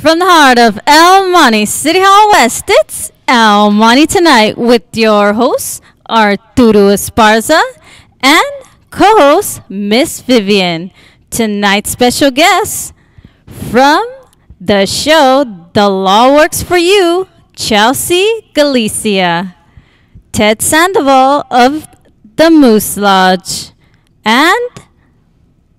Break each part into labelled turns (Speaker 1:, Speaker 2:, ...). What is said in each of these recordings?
Speaker 1: From the heart of El Monte, City Hall West, it's El Monte Tonight with your hosts, Arturo Esparza, and co-host, Miss Vivian. Tonight's special guest from the show The Law Works for You, Chelsea Galicia, Ted Sandoval of the Moose Lodge, and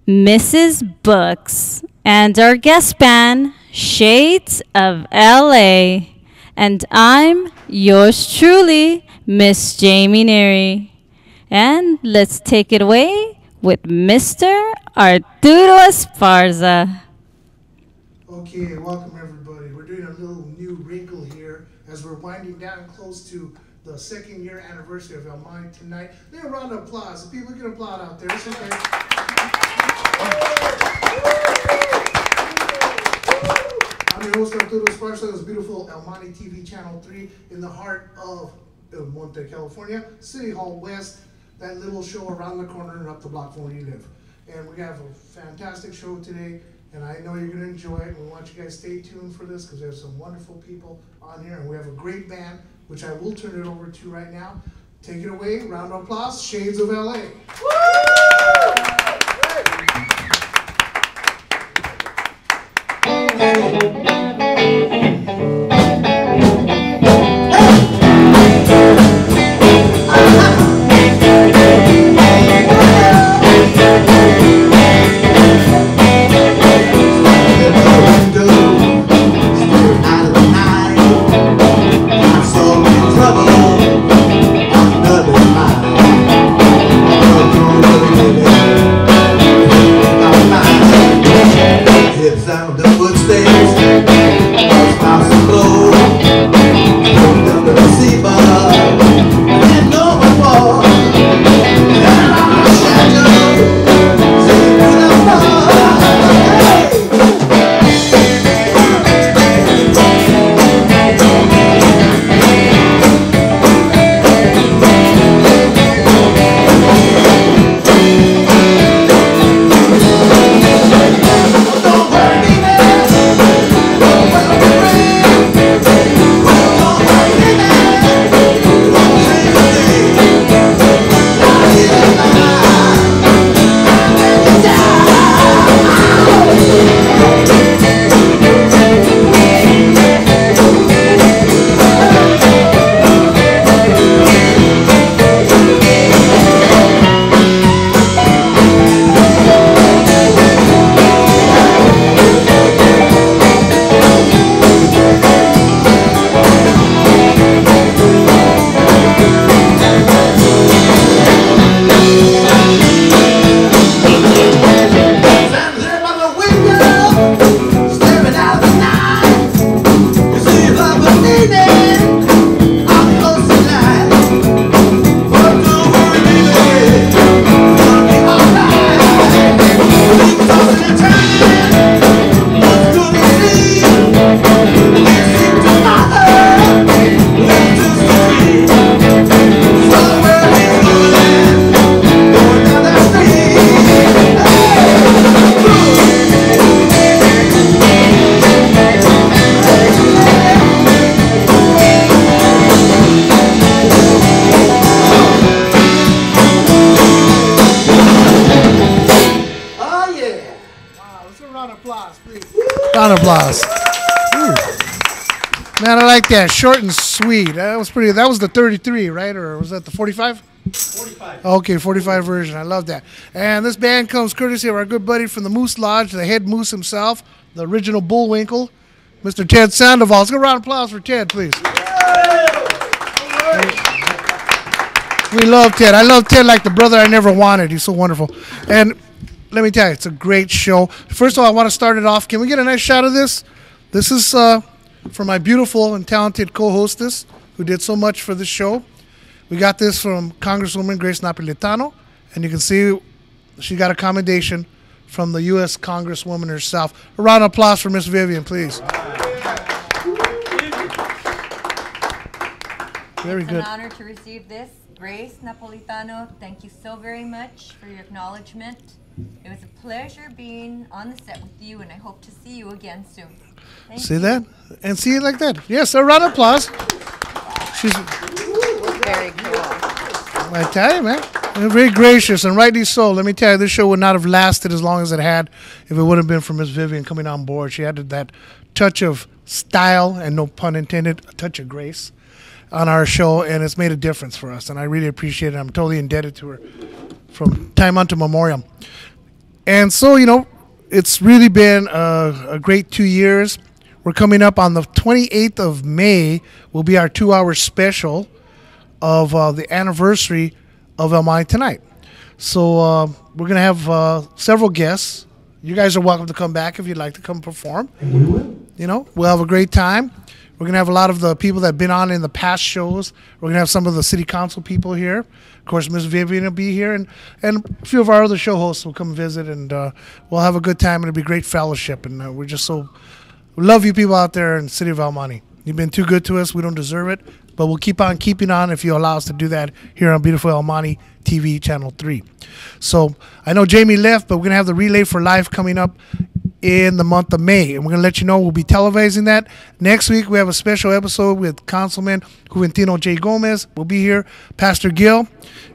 Speaker 1: Mrs. Books, and our guest band, Shades of LA. And I'm yours truly, Miss Jamie Neary. And let's take it away with Mr. Arturo Esparza.
Speaker 2: Okay, welcome everybody. We're doing a little new wrinkle here as we're winding down close to the second year anniversary of El Monte Tonight. Give a round of applause. The people can applaud out there. It's okay. I'm your host, Arturo Esparza. This beautiful El Monte TV Channel 3 in the heart of El Monte, California, City Hall West, that little show around the corner and up the block from where you live. And we have a fantastic show today, and I know you're going to enjoy it. We want you guys to stay tuned for this because there's some wonderful people on here, and we have a great band, which I will turn it over to right now. Take it away, round of applause, Shades of LA. Applause. Ooh. Man, I like that. Short and sweet. That was pretty. That was the 33, right? Or was that the 45?
Speaker 3: 45.
Speaker 2: Okay, 45 version. I love that. And this band comes courtesy of our good buddy from the Moose Lodge, the head moose himself, the original Bullwinkle, Mr. Ted Sandoval. Let's give a round of applause for Ted, please. We love Ted. I love Ted like the brother I never wanted. He's so wonderful. And let me tell you, it's a great show. First of all, I want to start it off. Can we get a nice shot of this? This is for my beautiful and talented co-hostess who did so much for this show. We got this from Congresswoman Grace Napolitano, and you can see she got a commendation from the U.S. Congresswoman herself. A round of applause for Miss Vivian, please. Very good.
Speaker 4: It's an honor to receive this. Grace Napolitano, thank you so very much for your acknowledgement.
Speaker 3: It was a pleasure being on the set with you, and I hope to see you again soon. Thank
Speaker 2: See
Speaker 3: you.
Speaker 2: that? And see it like that. Yes, a round of applause. She's,
Speaker 4: Very cool.
Speaker 2: I tell you, man, they're very gracious and rightly so. Let me tell you, this show would not have lasted as long as it had if it would have been for Miss Vivian coming on board. She added that touch of style, and no pun intended, a touch of grace on our show, and it's made a difference for us, and I really appreciate it. I'm totally indebted to her from time unto memoriam. And so, it's really been a great 2 years. We're coming up on the 28th of May will be our 2-hour special of the anniversary of Monte Tonight. So we're going to have several guests. You guys are welcome to come back if you'd like to come perform.
Speaker 5: And we will.
Speaker 2: We'll have a great time. We're going to have a lot of the people that have been on in the past shows. We're going to have some of the city council people here. Of course, Miss Vivian will be here, and a few of our other show hosts will come visit, and we'll have a good time. It'll be great fellowship, and we're just so we love you people out there in the city of El Monte. You've been too good to us. We don't deserve it, but we'll keep on keeping on if you allow us to do that here on beautiful El Monte TV Channel 3. So I know Jamie left, but we're going to have the Relay for Life coming up in the month of May, and we're going to let you know we'll be televising that. Next week, we have a special episode with Councilman Juventino J. Gomez. We'll be here, Pastor Gill,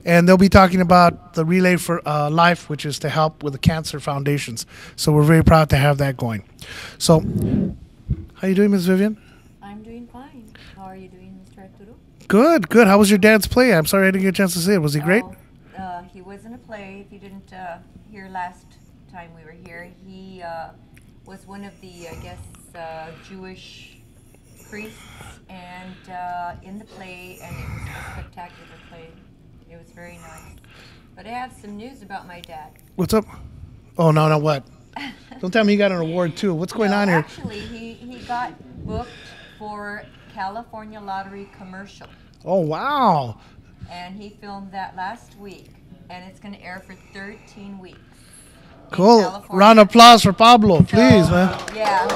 Speaker 2: and they'll be talking about the Relay for Life, which is to help with the cancer foundations. So we're very proud to have that going. So how you doing, Ms. Vivian?
Speaker 3: I'm doing fine. How are you doing, Mr. Arturo?
Speaker 2: Good, good. How was your dad's play? I'm sorry I didn't get a chance to see it. Was he great?
Speaker 3: He was in a play. If you didn't hear last time we were here, he was one of the, Jewish priests, and in the play, and it was a spectacular play. It was very nice. But I have some news about my dad.
Speaker 2: What's up? Oh, no, what? Don't tell me he got an award, too. What's going on here?
Speaker 3: Actually, he got booked for California Lottery commercial,
Speaker 2: Oh, wow.
Speaker 3: and he filmed that last week, and it's going to air for 13 weeks. in
Speaker 2: Cool.
Speaker 3: California.
Speaker 2: Round of applause for Pablo, please, man.
Speaker 3: Yeah.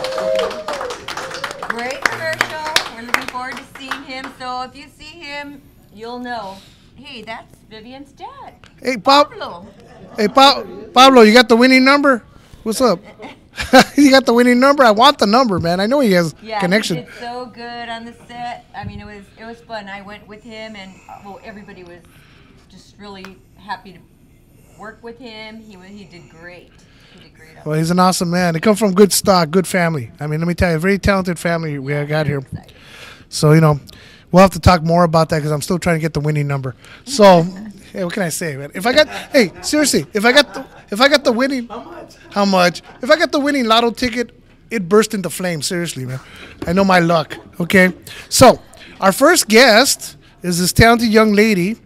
Speaker 3: Great commercial. We're looking forward to seeing him. So if you see him, you'll know, hey, that's Vivian's dad.
Speaker 2: Hey,
Speaker 3: Pablo.
Speaker 2: Hey, Pablo, you got the winning number? What's up? You got the winning number? I want the number, man. I know he has connection.
Speaker 3: He did so good on the set. I mean, it was fun. I went with him, and everybody was just really happy to work with him. He did great. He did great.
Speaker 2: Well, he's an awesome man. They come from good stock, good family. I mean, let me tell you, a very talented family we got here.
Speaker 3: Excited.
Speaker 2: So, we'll have to talk more about that because I'm still trying to get the winning number. So, hey, what can I say, man? Seriously, if I got the winning, how much? If I got the winning lotto ticket, it burst into flames. Seriously, man. I know my luck. Okay. So, our first guest is this talented young lady,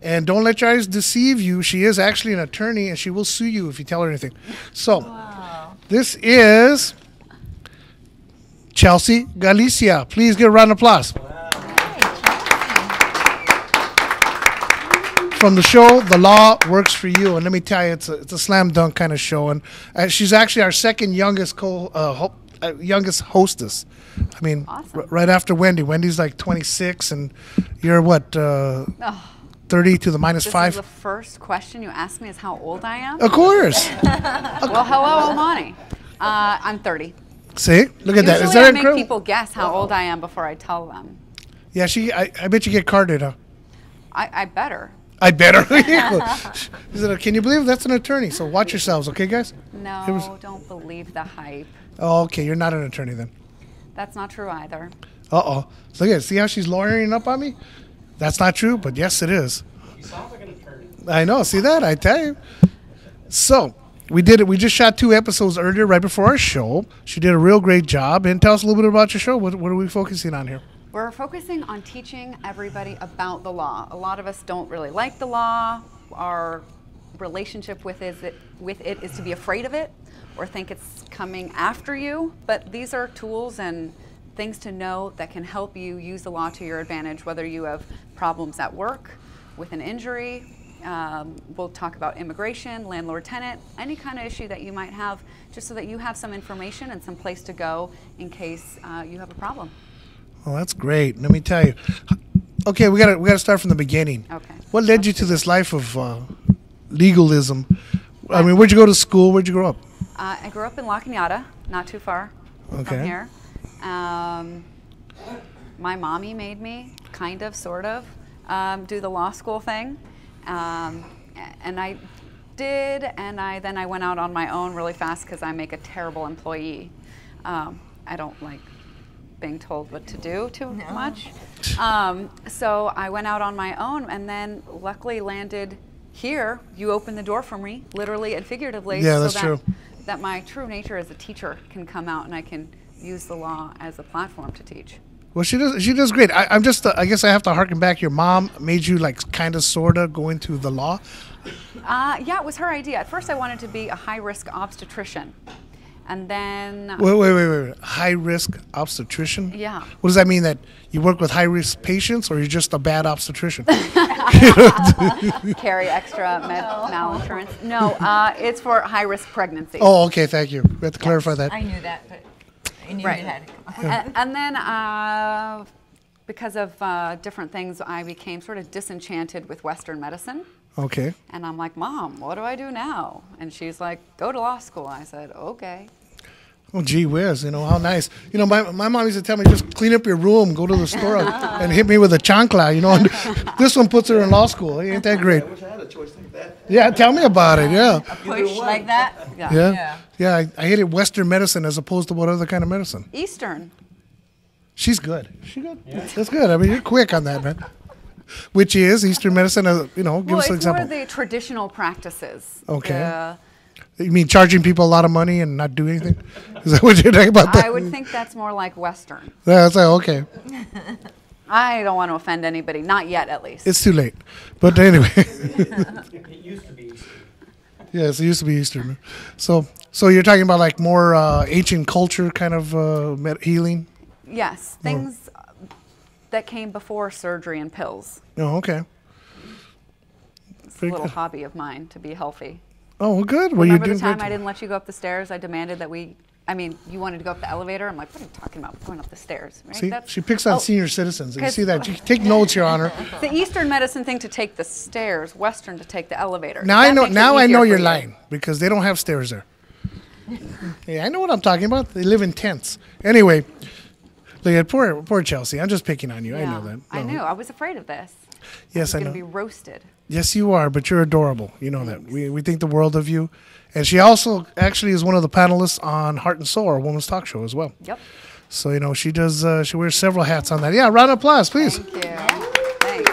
Speaker 2: and don't let your eyes deceive you. She is actually an attorney, and she will sue you if you tell her anything. So, This is Chelsea Galicia. Please give a round of applause. From the show, The Law Works for You. And let me tell you, it's a slam dunk kind of show. And she's actually our second youngest youngest hostess. I mean,
Speaker 4: Awesome.
Speaker 2: Right after Wendy. Wendy's like 26, and you're what, 30 to the minus
Speaker 4: This
Speaker 2: 5?
Speaker 4: is the first question you asked me is how old I am.
Speaker 2: Of course.
Speaker 4: Well, hello, Almani. I'm 30.
Speaker 2: See? Look at that.
Speaker 4: Usually
Speaker 2: Is that
Speaker 4: I make
Speaker 2: incredible?
Speaker 4: people guess how old I am before I tell them.
Speaker 2: Yeah, I bet you get carded, huh?
Speaker 4: I better.
Speaker 2: I better. He said, can you believe that's an attorney? So watch yourselves, okay, guys?
Speaker 4: No, don't believe the hype.
Speaker 2: Oh, okay. You're not an attorney then.
Speaker 4: That's not true either.
Speaker 2: Uh-oh. Look at it. See how she's lawyering up on me? That's not true, but yes, it is.
Speaker 5: You sound like an attorney.
Speaker 2: I know. See that? I tell you. So, we did it. We just shot 2 episodes earlier, right before our show. She did a real great job. And tell us a little bit about your show. What are we focusing on here?
Speaker 4: We're focusing on teaching everybody about the law. A lot of us don't really like the law. Our relationship with it is to be afraid of it or think it's coming after you. But these are tools and things to know that can help you use the law to your advantage, whether you have problems at work, with an injury. We'll talk about immigration, landlord-tenant, any kind of issue that you might have, just so that you have some information and some place to go in case you have a problem.
Speaker 2: Oh, that's great. Let me tell you. Okay, we gotta start from the beginning.
Speaker 4: Okay.
Speaker 2: What led you to this life of legalism? I mean, where'd you go to school? Where'd you grow up?
Speaker 4: I grew up in La Cañada, not too far from here. My mommy made me, kind of, sort of, do the law school thing. And I did, and then I went out on my own really fast because I make a terrible employee. I don't like being told what to do too much. So I went out on my own, and then luckily landed here. You opened the door for me, literally and figuratively.
Speaker 2: Yeah, that's true.
Speaker 4: That my true nature as a teacher can come out, and I can use the law as a platform to teach.
Speaker 2: Well, she does great. I'm just, I guess I have to harken back. Your mom made you like kind of, sort of go into the law?
Speaker 4: Yeah, it was her idea. At first I wanted to be a high-risk obstetrician. And then...
Speaker 2: Wait. High-risk obstetrician?
Speaker 4: Yeah.
Speaker 2: What does that mean, that you work with high-risk patients, or you're just a bad obstetrician?
Speaker 4: Carry extra malinsurance? No, it's for high-risk pregnancy.
Speaker 2: Oh, okay, thank you. We have to clarify that.
Speaker 3: I knew that, but I knew
Speaker 4: Right.
Speaker 3: it had to come.
Speaker 4: And then because of different things, I became sort of disenchanted with Western medicine.
Speaker 2: Okay.
Speaker 4: And I'm like, Mom, what do I do now? And she's like, go to law school. I said, okay.
Speaker 2: Oh, gee whiz, how nice. My mom used to tell me, just clean up your room, go to the store and hit me with a chancla, and this one puts her in law school. Ain't that great?
Speaker 5: I wish I had a choice like that.
Speaker 2: Yeah, tell me about it, yeah.
Speaker 3: A push like that?
Speaker 2: Yeah, I hated Western medicine as opposed to what other kind of medicine?
Speaker 4: Eastern.
Speaker 2: She's good. That's good. I mean, you're quick on that, man. Which is Eastern medicine, give us an
Speaker 4: Well, it's
Speaker 2: example.
Speaker 4: more the traditional practices.
Speaker 2: Okay. You mean charging people a lot of money and not do anything? Is that what you're talking about? That?
Speaker 4: I would think that's more like Western.
Speaker 2: Yeah, that's like, okay.
Speaker 4: I don't want to offend anybody, not yet at least.
Speaker 2: It's too late. But anyway.
Speaker 5: It used to be Eastern.
Speaker 2: Yes, it used to be Eastern. So you're talking about like more ancient culture kind of healing?
Speaker 4: Yes, things that came before surgery and pills.
Speaker 2: Oh, okay.
Speaker 4: It's
Speaker 2: Very
Speaker 4: a little
Speaker 2: good.
Speaker 4: hobby of mine to be healthy.
Speaker 2: Oh, well, good. Well,
Speaker 4: Remember
Speaker 2: you're
Speaker 4: the
Speaker 2: doing
Speaker 4: time
Speaker 2: great.
Speaker 4: I didn't let you go up the stairs? I demanded that you wanted to go up the elevator. I'm like, what are you talking about? Going up the stairs, right?
Speaker 2: See,
Speaker 4: That's-
Speaker 2: she picks on
Speaker 4: Oh,
Speaker 2: senior citizens. You
Speaker 4: 'cause-
Speaker 2: see that? You take notes, Your Honor.
Speaker 4: the Eastern medicine thing to take the stairs, Western to take the elevator.
Speaker 2: Now
Speaker 4: That
Speaker 2: I know.
Speaker 4: makes it
Speaker 2: Now I
Speaker 4: easier
Speaker 2: know
Speaker 4: for
Speaker 2: you're
Speaker 4: you.
Speaker 2: lying because they don't have stairs there. Yeah, I know what I'm talking about. They live in tents. Anyway, look at poor Chelsea. I'm just picking on you. I know that.
Speaker 4: I
Speaker 2: No.
Speaker 4: knew. I was afraid of this.
Speaker 2: Yes, I
Speaker 4: I was
Speaker 2: know.
Speaker 4: going to be roasted.
Speaker 2: Yes, you are, but you're adorable. You know that. We think the world of you. And she also actually is one of the panelists on Heart and Soul, our women's talk show as well.
Speaker 4: Yep.
Speaker 2: So, she does, she wears several hats on that. Yeah, round of applause, please.
Speaker 4: Thank you. Thanks.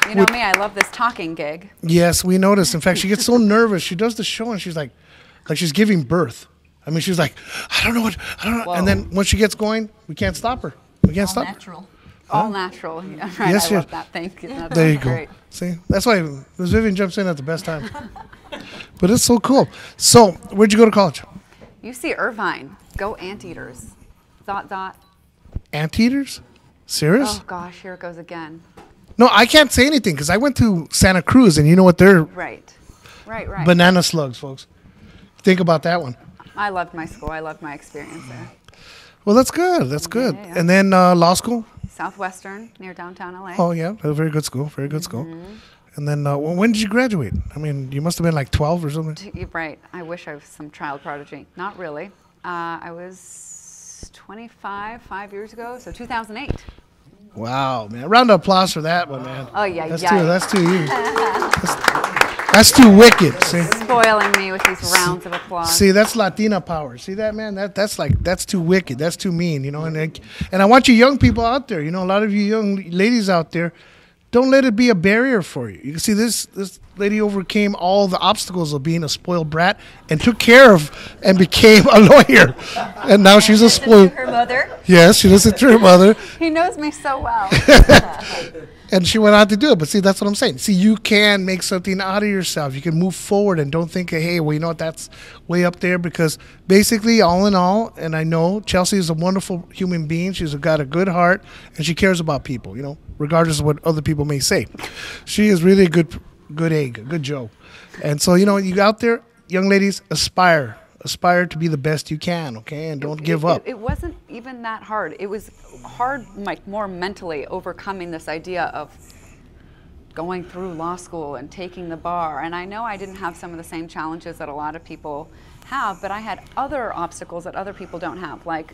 Speaker 4: You know me, I love this talking gig.
Speaker 2: Yes, we noticed. In fact, she gets so nervous. She does the show and she's like she's giving birth. I mean, she's like, I don't know.
Speaker 4: Whoa.
Speaker 2: And then once she gets going, we can't stop her. We can't
Speaker 3: All
Speaker 2: stop her.
Speaker 3: natural.
Speaker 4: All natural. Yeah, right.
Speaker 2: Yes,
Speaker 4: I
Speaker 2: yes.
Speaker 4: love that. Thank you. That's
Speaker 2: There you go.
Speaker 4: great.
Speaker 2: See, that's why Ms. Vivian jumps in at the best time. But it's so cool. So, where'd you go to college?
Speaker 4: UC Irvine. Go Anteaters. Dot.
Speaker 2: Anteaters? Serious?
Speaker 4: Oh gosh, here it goes again.
Speaker 2: No, I can't say anything because I went to Santa Cruz, and you know what? They're
Speaker 4: Right.
Speaker 2: banana slugs, folks. Think about that one.
Speaker 4: I loved my school. I loved my experience there.
Speaker 2: Well, that's good. That's good.
Speaker 4: yeah.
Speaker 2: And then law school?
Speaker 4: Southwestern, near downtown LA.
Speaker 2: Oh, yeah. A very good school. Very good school. And then when did you graduate? I mean, you must have been like 12 or something.
Speaker 4: You're right. I wish I was some child prodigy. Not really. I was 25 5 years ago, so 2008.
Speaker 2: Wow, man. Round of applause for that one, man.
Speaker 4: Oh, yeah,
Speaker 2: That's
Speaker 4: yeah.
Speaker 2: too, that's too you. That's too wicked. See?
Speaker 4: Spoiling me with these rounds of applause.
Speaker 2: See, that's Latina power. See that, man? That's too wicked. That's too mean, And I want you young people out there, a lot of you young ladies out there, don't let it be a barrier for you. You can see this lady overcame all the obstacles of being a spoiled brat and took care of and became a lawyer. And now she's a spoiled.
Speaker 3: Her mother.
Speaker 2: Yes, she listened to her mother.
Speaker 4: He knows me so well.
Speaker 2: And she went on to do it. But see, that's what I'm saying. See, you can make something out of yourself. You can move forward and don't think, hey, well, that's way up there. Because basically, all in all, and I know Chelsea is a wonderful human being. She's got a good heart, and she cares about people, regardless of what other people may say. She is really a good egg, a good Joe. And so, you out there, young ladies, aspire to be the best you can, okay? And don't give up.
Speaker 4: It wasn't even that hard. It was hard, more mentally, overcoming this idea of going through law school and taking the bar. And I know I didn't have some of the same challenges that a lot of people have, but I had other obstacles that other people don't have, like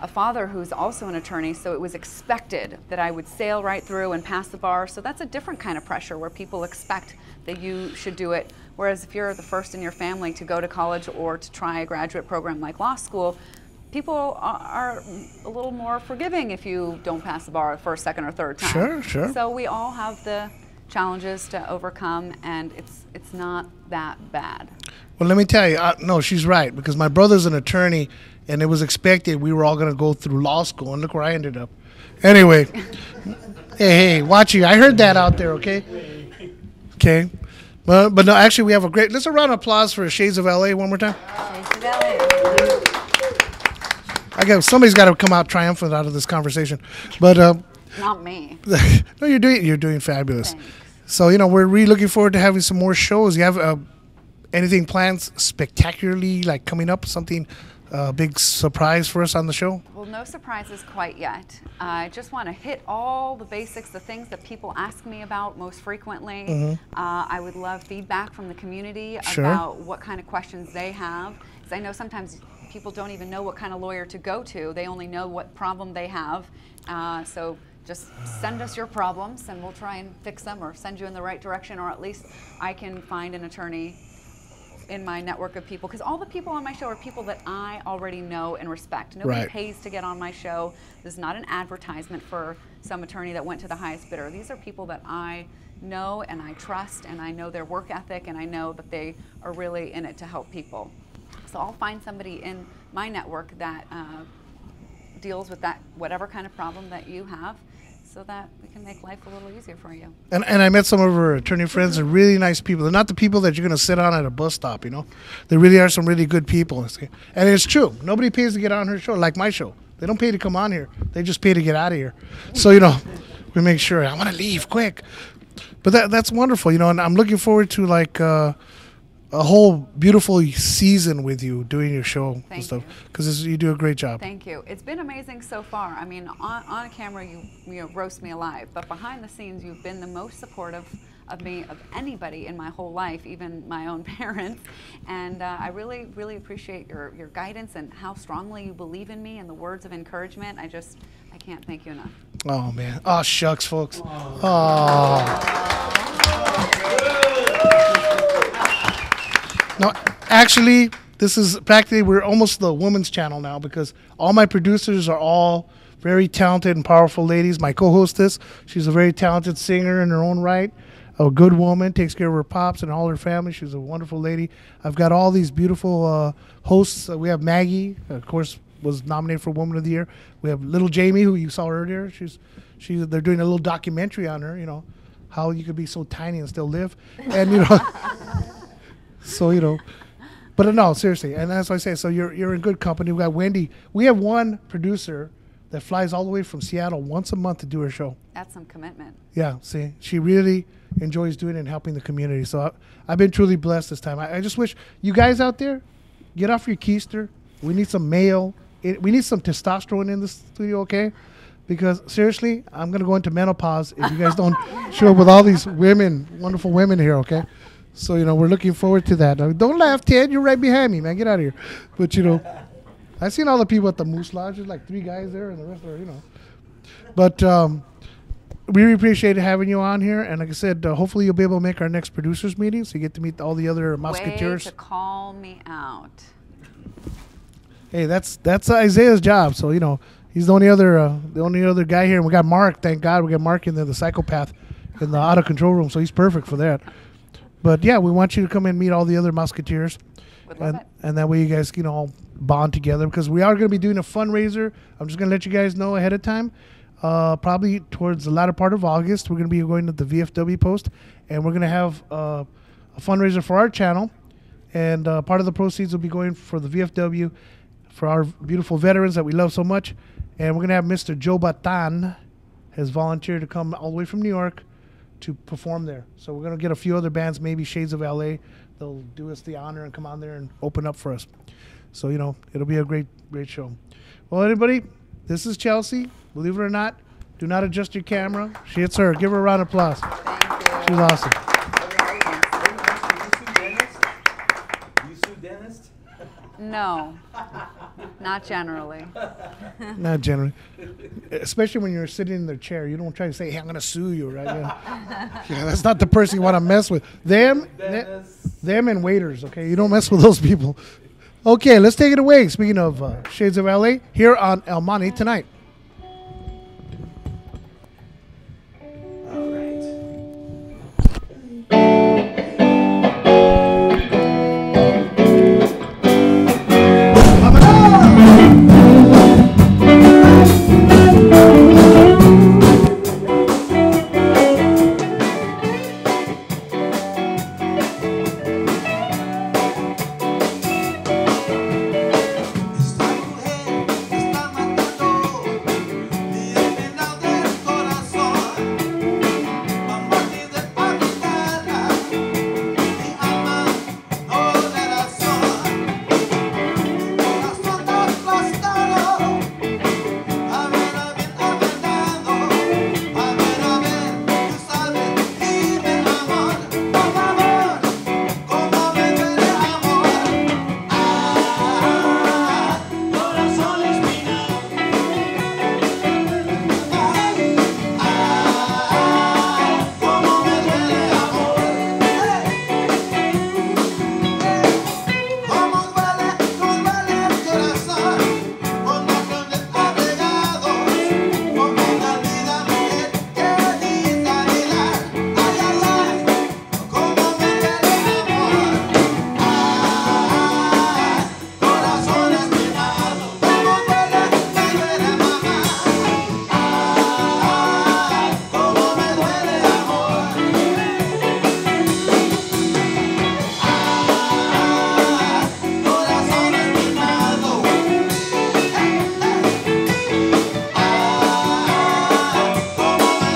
Speaker 4: a father who's also an attorney, so it was expected that I would sail right through and pass the bar. So that's a different kind of pressure where people expect that you should do it. Whereas if you're the first in your family to go to college or to try a graduate program like law school, people are a little more forgiving if you don't pass the bar the first, second, or third time.
Speaker 2: Sure, sure.
Speaker 4: So we all have the challenges to overcome, and it's not that bad.
Speaker 2: Well, let me tell you, no, she's right, because my brother's an attorney, and it was expected we were all going to go through law school, and look where I ended up. Anyway, hey, watch you. I heard that out there, okay? Okay. But no, actually, we have a great, let's a round of applause for Shades of LA one more time.
Speaker 3: Shades of LA.
Speaker 2: Somebody's got to come out triumphant out of this conversation. But
Speaker 4: Not me.
Speaker 2: no, you're doing fabulous.
Speaker 4: Thanks.
Speaker 2: So, we're really looking forward to having some more shows. You have anything planned spectacularly, like coming up, something big surprise for us on the show?
Speaker 4: Well, no surprises quite yet. I just want to hit all the basics, the things that people ask me about most frequently. I would love feedback from the community about what kind of questions they have. Because I know sometimes people don't even know what kind of lawyer to go to. They only know what problem they have. So just send us your problems and we'll try and fix them or send you in the right direction, or at least I can find an attorney in my network of people, because all the people on my show are people that I already know and respect. Nobody pays to get on my show. This is not an advertisement for some attorney that went to the highest bidder. These are people that I know and I trust, and I know their work ethic, and I know that they are really in it to help people. So I'll find somebody in my network that deals with that, whatever kind of problem that you have, so that we can make life a little easier for you.
Speaker 2: And I met some of her attorney friends. They're really nice people. They're not the people that you're going to sit on at a bus stop, There really are some really good people. And it's true. Nobody pays to get on her show, like my show. They don't pay to come on here. They just pay to get out of here. So, we make sure. I want to leave quick. But that's wonderful, and I'm looking forward to, like, a whole beautiful season with you doing your show and stuff, because you do a great job.
Speaker 4: Thank you. It's been amazing so far. I mean, on camera you roast me alive, but behind the scenes you've been the most supportive of me, of anybody in my whole life, even my own parents. And I really, really appreciate your guidance and how strongly you believe in me and the words of encouragement. I can't thank you enough.
Speaker 2: Oh man. Oh shucks, folks. Oh. No, actually, this is practically, we're almost the women's channel now, because all my producers are all very talented and powerful ladies. My co-hostess, she's a very talented singer in her own right, a good woman, takes care of her pops and all her family. She's a wonderful lady. I've got all these beautiful hosts. We have Maggie, of course, was nominated for Woman of the Year. We have little Jamie, who you saw earlier. They're doing a little documentary on her, how you could be so tiny and still live. And, so, but no, seriously. And that's what I say. So you're in good company. We got Wendy. We have one producer that flies all the way from Seattle once a month to do her show.
Speaker 4: That's some commitment.
Speaker 2: Yeah, see, she really enjoys doing it and helping the community. So I've been truly blessed this time. I just wish you guys out there, get off your keister. We need some male. We need some testosterone in the studio, okay? Because seriously, I'm going to go into menopause if you guys don't show up with all these women, wonderful women here, okay? So, we're looking forward to that. Don't laugh, Ted. You're right behind me, man. Get out of here. But, I've seen all the people at the Moose Lodge. There's like 3 guys there, and the rest are, But we really appreciate having you on here. And like I said, hopefully you'll be able to make our next producers meeting so you get to meet all the other Musketeers.
Speaker 4: Way to call me out.
Speaker 2: Hey, that's Isaiah's job. So, he's the only other guy here. And we got Mark. Thank God we got Mark in there, the psychopath, in the out of control room. So he's perfect for that. But yeah, we want you to come and meet all the other Musketeers.
Speaker 4: Would love it.
Speaker 2: And that way you guys can all bond together, because we are going to be doing a fundraiser. I'm just going to let you guys know ahead of time. Probably towards the latter part of August, we're going to be going to the VFW post, and we're going to have a fundraiser for our channel. And part of the proceeds will be going for the VFW, for our beautiful veterans that we love so much. And we're going to have Mr. Joe Batan has volunteered to come all the way from New York to perform there. So we're going to get a few other bands, maybe Shades of LA. They'll do us the honor and come on there and open up for us. So, it'll be a great, great show. Well, everybody, this is Chelsea. Believe it or not, do not adjust your camera. She hits her. Give her a round of applause.
Speaker 4: Thank you.
Speaker 2: She's awesome.
Speaker 5: You sue dentist?
Speaker 4: No, not generally.
Speaker 2: Not generally. Especially when you're sitting in their chair. You don't try to say, hey, I'm going to sue you, right? Yeah, that's not the person you want to mess with. Them and waiters, okay? You don't mess with those people. Okay, let's take it away. Speaking of Shades of LA, here on El Monte Tonight.
Speaker 5: All right.
Speaker 6: Esta mujer está matando mi espina del corazón. Vamos de panicarla, mi alma no le razón. Corazón aplastado, a ver, aventado. A ver, tú sabes, dime amor, por favor, cómo me duele amor. Corazón espinado, cómo me duele amor, cómo duele el corazón, cuando con el apegado, como una vida mujer querida, ay, ay, ay, cómo me duele amor, corazón espinado, cómo duele mamá, cómo me duele amor, corazón espinado, cómo me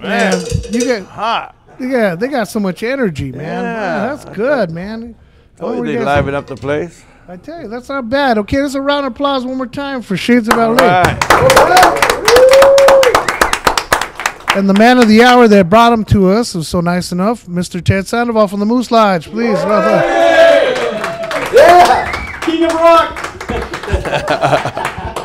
Speaker 2: Man, you get
Speaker 7: Hot.
Speaker 2: Yeah, they got so much energy, man.
Speaker 7: Yeah.
Speaker 2: Wow, that's good, man.
Speaker 7: Oh,
Speaker 2: we
Speaker 7: they
Speaker 2: guys-
Speaker 7: liven up the place.
Speaker 2: I tell you, that's not bad. Okay, let's a round of applause one more time for Shades of LA.
Speaker 7: All right.
Speaker 2: And the man of the hour that brought him to us was so nice enough, Mr. Ted Sandoval from the Moose Lodge. Please, welcome.
Speaker 5: King of Rock.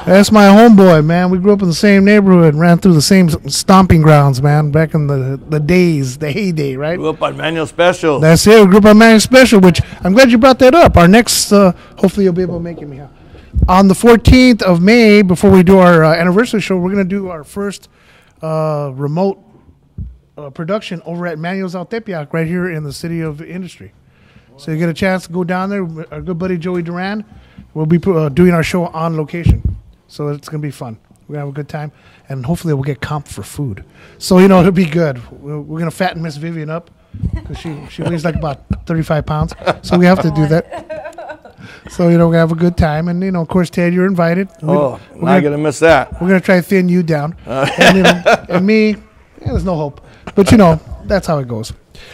Speaker 2: That's my homeboy, man. We grew up in the same neighborhood, ran through the same stomping grounds, man, back in the days, the heyday, right?
Speaker 7: Grew up on Manual Special.
Speaker 2: That's it. We grew up on Man Special, which I'm glad you brought that up. Our next, hopefully you'll be able to make it, Mija. On the 14th of May, before we do our anniversary show, we're going to do our first remote production over at Manuel's Al Tepeyac right here in the City of Industry. So you get a chance to go down there. Our good buddy Joey Duran will be doing our show on location. So it's going to be fun. We're going to have a good time. And hopefully we'll get comp for food. So, you know, it'll be good. We're going to fatten Miss Vivian up because she weighs like about 35 pounds. So we have to do that. So, you know, we're going to have a good time. And, you know, of course, Ted, you're invited.
Speaker 7: Oh, not going to miss that.
Speaker 2: We're going to try to thin you down. And, you know, and me, there's no hope. But, you know, that's how it goes.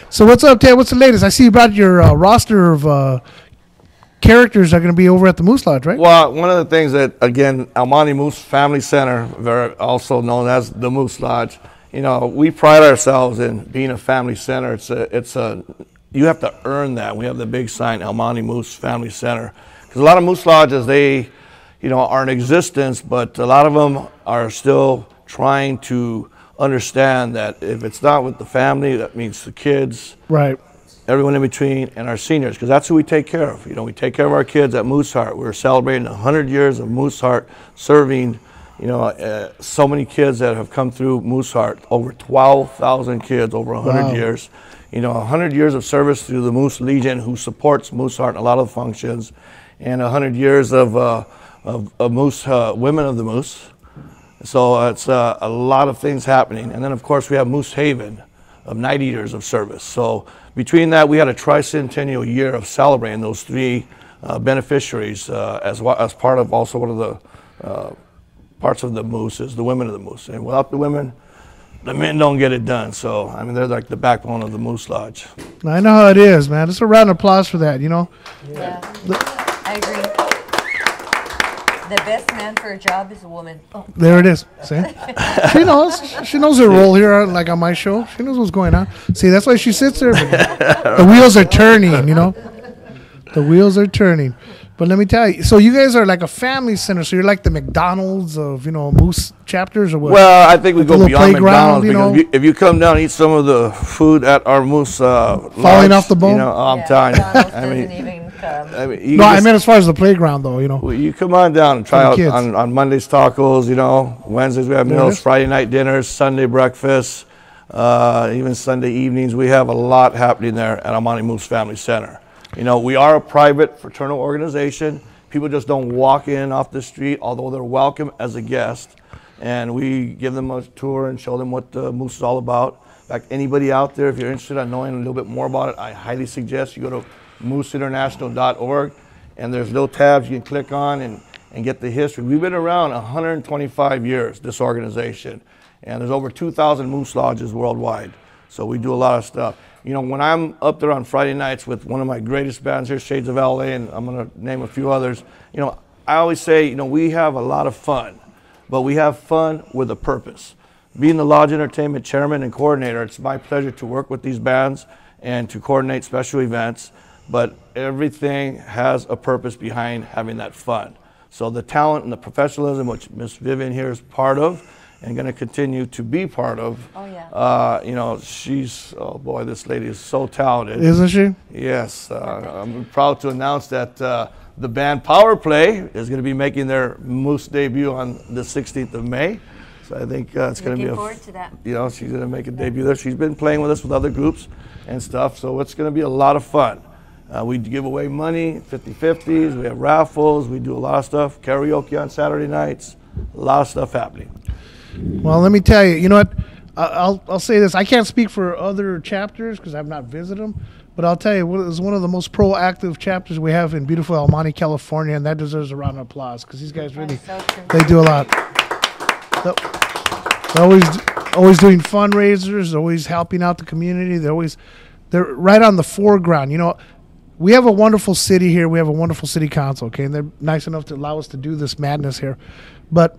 Speaker 2: So what's up, Ted? What's the latest? I see you brought your roster of characters are going to be over at the Moose Lodge, right?
Speaker 7: Well, one of the things that, again, Almani Moose Family Center, very also known as the Moose Lodge, you know, we pride ourselves in being a family center. You have to earn that. We have the big sign, Almani Moose Family Center. Because a lot of Moose Lodges, they, you know, are in existence, but a lot of them are still trying to understand that if it's not with the family, that means the kids,
Speaker 2: Right.
Speaker 7: everyone in between, and our seniors, because that's who we take care of. You know, we take care of our kids at Moose Heart. We're celebrating 100 years of Moose Heart serving, you know, so many kids that have come through Moose Heart, over 12,000 kids over 100
Speaker 2: Wow.
Speaker 7: years. You know, 100 years of service through the Moose Legion, who supports Moose Heart in a lot of functions, and 100 years of Moose, Women of the Moose. So it's a lot of things happening. And then, of course, we have Moose Haven of Night Eaters of service. So between that, we had a tricentennial year of celebrating those three beneficiaries as part of also one of the parts of the Moose is the Women of the Moose. And without the women, the men don't get it done. So, I mean, they're like the backbone of the Moose Lodge.
Speaker 2: I know how it is, man. Just a round of applause for that, you know?
Speaker 3: Yeah, I agree. The best man for a job is a woman. Oh.
Speaker 2: There it is. See? She knows her role here, like on my show. She knows what's going on. See, that's why she sits there. The wheels are turning, you know? The wheels are turning. But let me tell you, so you guys are like a family center, so you're like the McDonald's of, you know, Moose chapters or what?
Speaker 7: Well, I think we
Speaker 2: Like a
Speaker 7: go
Speaker 2: little
Speaker 7: beyond
Speaker 2: playground,
Speaker 7: McDonald's
Speaker 2: you know?
Speaker 7: because if you come down and eat some of the food at our Moose
Speaker 2: Falling off the bone?
Speaker 7: you know, I'm
Speaker 3: Yeah,
Speaker 7: telling you.
Speaker 3: McDonald's
Speaker 7: I
Speaker 3: doesn't
Speaker 7: mean,
Speaker 3: even come.
Speaker 7: you
Speaker 2: No, I
Speaker 7: just-
Speaker 2: mean as far as the playground, though, you know.
Speaker 7: well, you come on down and try
Speaker 2: For
Speaker 7: out
Speaker 2: the kids.
Speaker 7: on Mondays tacos, you know. Wednesdays we have
Speaker 2: There it
Speaker 7: meals,
Speaker 2: is.
Speaker 7: Friday night dinners, Sunday breakfasts, even Sunday evenings. We have a lot happening there at Almani Moose Family Center. You know, we are a private fraternal organization. People just don't walk in off the street, although they're welcome as a guest. And we give them a tour and show them what the Moose is all about. In fact, anybody out there, if you're interested in knowing a little bit more about it, I highly suggest you go to mooseinternational.org, and there's little tabs you can click on and get the history. We've been around 125 years, this organization, and there's over 2,000 Moose Lodges worldwide. So we do a lot of stuff. You know, when I'm up there on Friday nights with one of my greatest bands here, Shades of LA, and I'm going to name a few others, you know, I always say, you know, we have a lot of fun, but we have fun with a purpose. Being the Lodge Entertainment Chairman and Coordinator, it's my pleasure to work with these bands and to coordinate special events, but everything has a purpose behind having that fun. So the talent and the professionalism, which Miss Vivian here is part of, and going to continue to be part of.
Speaker 3: Oh, yeah.
Speaker 7: You know, she's, oh boy, this lady is so talented.
Speaker 2: Isn't she?
Speaker 7: Yes, I'm proud to announce that the band Power Play is going to be making their Moose debut on the 16th of May. So I think it's going to be
Speaker 3: Looking forward to that.
Speaker 7: You know, she's going to make a debut there. She's been playing with us with other groups and stuff, so it's going to be a lot of fun. We give away money, 50-50s, we have raffles, we do a lot of stuff, karaoke on Saturday nights, a lot of stuff happening.
Speaker 2: Well, let me tell you, you know what? I'll say this. I can't speak for other chapters because I've not visited them, but I'll tell you, it was one of the most proactive chapters we have in beautiful Almani, California, and that deserves a round of applause because these guys really,
Speaker 3: That's so true.
Speaker 2: they do a lot. They always always doing fundraisers, always helping out the community. They're right on the foreground. You know, we have a wonderful city here. We have a wonderful city council, okay, and they're nice enough to allow us to do this madness here. But